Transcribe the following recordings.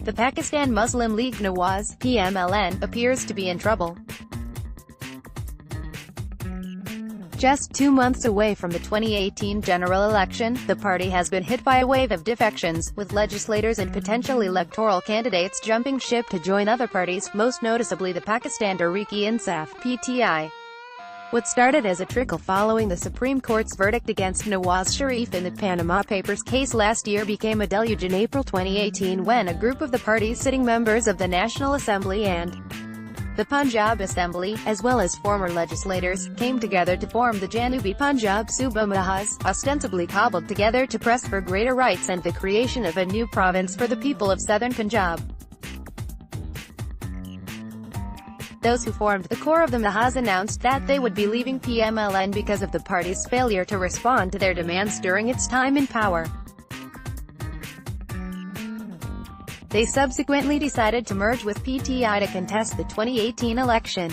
The Pakistan Muslim League-Nawaz (PMLN) appears to be in trouble. Just 2 months away from the 2018 general election, the party has been hit by a wave of defections, with legislators and potential electoral candidates jumping ship to join other parties, most noticeably the Pakistan Tehreek-e-Insaf (PTI). What started as a trickle following the Supreme Court's verdict against Nawaz Sharif in the Panama Papers case last year became a deluge in April 2018 when a group of the party's sitting members of the National Assembly and the Punjab Assembly, as well as former legislators, came together to form the Janubi Punjab Suba Mahaz, ostensibly cobbled together to press for greater rights and the creation of a new province for the people of southern Punjab. Those who formed the core of the Mahaz announced that they would be leaving PMLN because of the party's failure to respond to their demands during its time in power. They subsequently decided to merge with PTI to contest the 2018 election.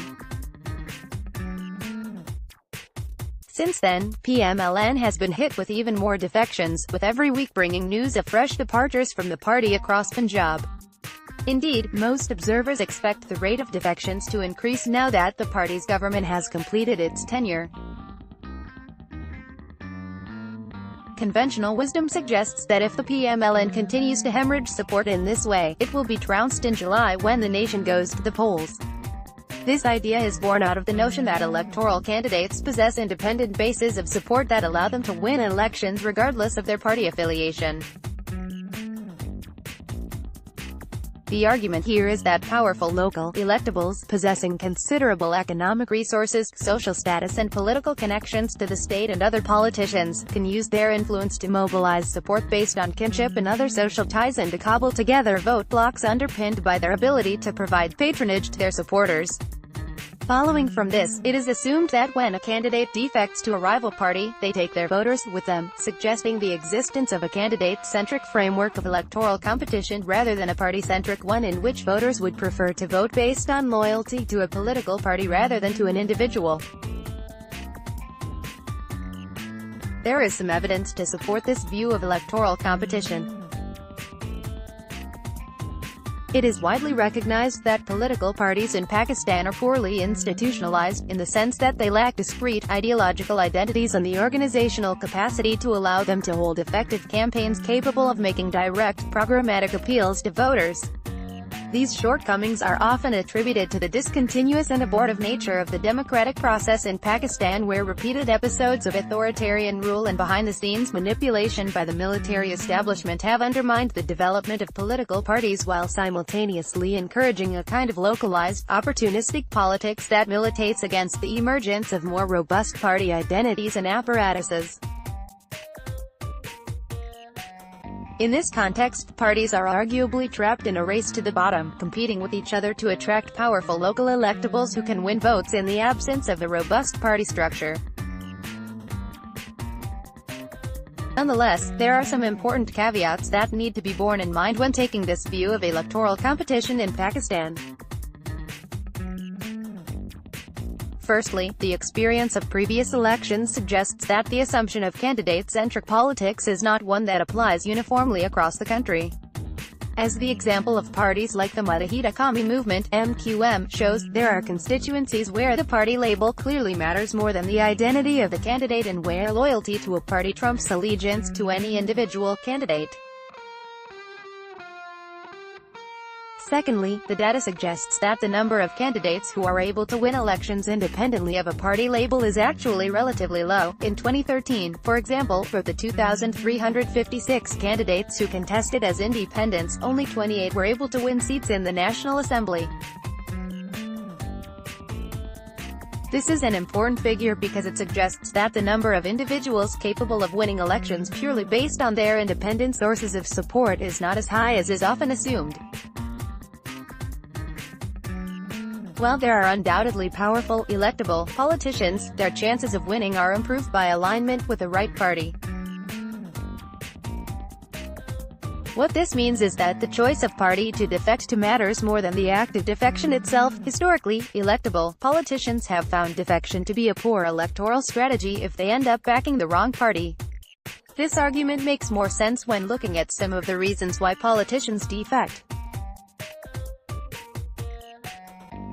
Since then, PMLN has been hit with even more defections, with every week bringing news of fresh departures from the party across Punjab. Indeed, most observers expect the rate of defections to increase now that the party's government has completed its tenure. Conventional wisdom suggests that if the PMLN continues to hemorrhage support in this way, it will be trounced in July when the nation goes to the polls. This idea is born out of the notion that electoral candidates possess independent bases of support that allow them to win elections regardless of their party affiliation. The argument here is that powerful local electables, possessing considerable economic resources, social status and political connections to the state and other politicians, can use their influence to mobilize support based on kinship and other social ties and to cobble together vote blocks underpinned by their ability to provide patronage to their supporters. Following from this, it is assumed that when a candidate defects to a rival party, they take their voters with them, suggesting the existence of a candidate-centric framework of electoral competition rather than a party-centric one in which voters would prefer to vote based on loyalty to a political party rather than to an individual. There is some evidence to support this view of electoral competition. It is widely recognized that political parties in Pakistan are poorly institutionalized, in the sense that they lack discrete, ideological identities and the organizational capacity to allow them to hold effective campaigns capable of making direct, programmatic appeals to voters. These shortcomings are often attributed to the discontinuous and abortive nature of the democratic process in Pakistan, where repeated episodes of authoritarian rule and behind-the-scenes manipulation by the military establishment have undermined the development of political parties while simultaneously encouraging a kind of localized, opportunistic politics that militates against the emergence of more robust party identities and apparatuses. In this context, parties are arguably trapped in a race to the bottom, competing with each other to attract powerful local electables who can win votes in the absence of the robust party structure. Nonetheless, there are some important caveats that need to be borne in mind when taking this view of electoral competition in Pakistan. Firstly, the experience of previous elections suggests that the assumption of candidate-centric politics is not one that applies uniformly across the country. As the example of parties like the Muttahida Qawmi Movement (MQM) shows, there are constituencies where the party label clearly matters more than the identity of the candidate and where loyalty to a party trumps allegiance to any individual candidate. Secondly, the data suggests that the number of candidates who are able to win elections independently of a party label is actually relatively low. In 2013, for example, for the 2,356 candidates who contested as independents, only 28 were able to win seats in the National Assembly. This is an important figure because it suggests that the number of individuals capable of winning elections purely based on their independent sources of support is not as high as is often assumed. While there are undoubtedly powerful, electable politicians, their chances of winning are improved by alignment with the right party. What this means is that the choice of party to defect to matters more than the act of defection itself. Historically, electable politicians have found defection to be a poor electoral strategy if they end up backing the wrong party. This argument makes more sense when looking at some of the reasons why politicians defect.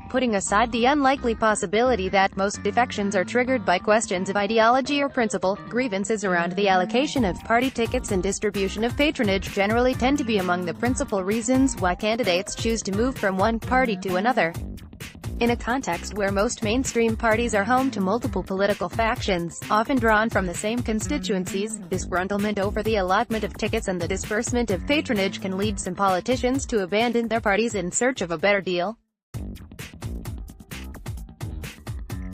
Putting aside the unlikely possibility that most defections are triggered by questions of ideology or principle, grievances around the allocation of party tickets and distribution of patronage generally tend to be among the principal reasons why candidates choose to move from one party to another. In a context where most mainstream parties are home to multiple political factions, often drawn from the same constituencies, disgruntlement over the allotment of tickets and the disbursement of patronage can lead some politicians to abandon their parties in search of a better deal.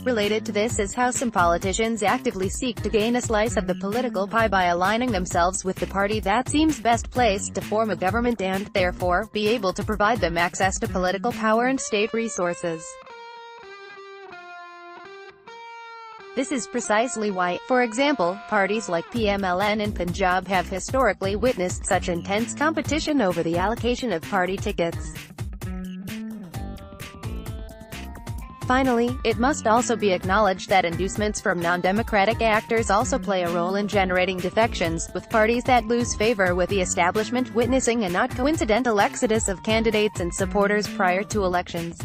Related to this is how some politicians actively seek to gain a slice of the political pie by aligning themselves with the party that seems best placed to form a government and, therefore, be able to provide them access to political power and state resources. This is precisely why, for example, parties like PMLN in Punjab have historically witnessed such intense competition over the allocation of party tickets. Finally, it must also be acknowledged that inducements from non-democratic actors also play a role in generating defections, with parties that lose favor with the establishment witnessing a not coincidental exodus of candidates and supporters prior to elections.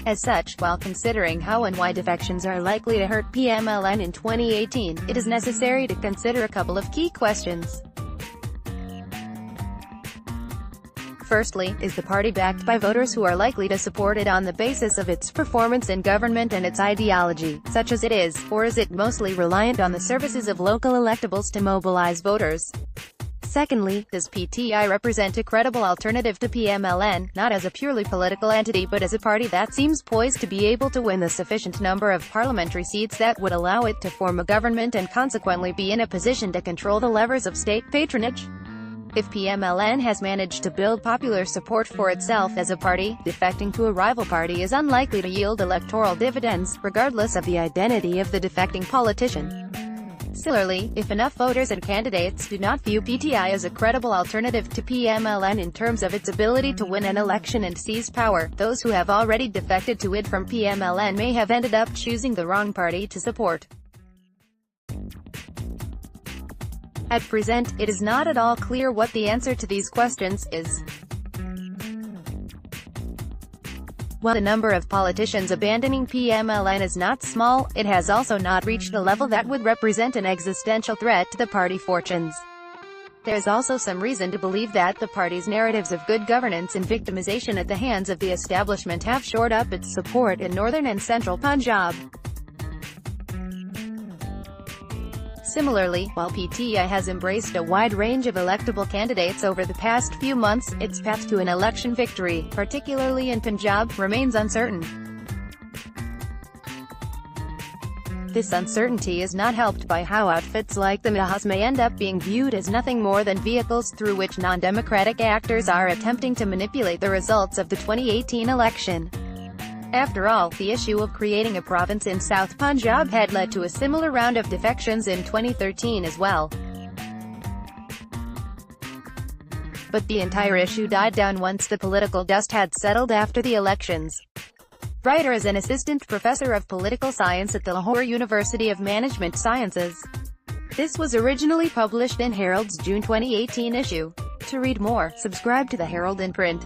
As such, while considering how and why defections are likely to hurt PMLN in 2018, it is necessary to consider a couple of key questions. Firstly, is the party backed by voters who are likely to support it on the basis of its performance in government and its ideology, such as it is, or is it mostly reliant on the services of local electables to mobilize voters? Secondly, does PTI represent a credible alternative to PMLN, not as a purely political entity but as a party that seems poised to be able to win the sufficient number of parliamentary seats that would allow it to form a government and consequently be in a position to control the levers of state patronage? If PMLN has managed to build popular support for itself as a party, defecting to a rival party is unlikely to yield electoral dividends, regardless of the identity of the defecting politician. Similarly, if enough voters and candidates do not view PTI as a credible alternative to PMLN in terms of its ability to win an election and seize power, those who have already defected to it from PMLN may have ended up choosing the wrong party to support. At present, it is not at all clear what the answer to these questions is. While the number of politicians abandoning PMLN is not small, it has also not reached a level that would represent an existential threat to the party fortunes. There is also some reason to believe that the party's narratives of good governance and victimization at the hands of the establishment have shored up its support in northern and central Punjab. Similarly, while PTI has embraced a wide range of electable candidates over the past few months, its path to an election victory, particularly in Punjab, remains uncertain. This uncertainty is not helped by how outfits like the Nawaz may end up being viewed as nothing more than vehicles through which non-democratic actors are attempting to manipulate the results of the 2018 election. After all, the issue of creating a province in South Punjab had led to a similar round of defections in 2013 as well. But the entire issue died down once the political dust had settled after the elections. Writer is an assistant professor of political science at the Lahore University of Management Sciences. This was originally published in Herald's June 2018 issue. To read more, subscribe to the Herald in print.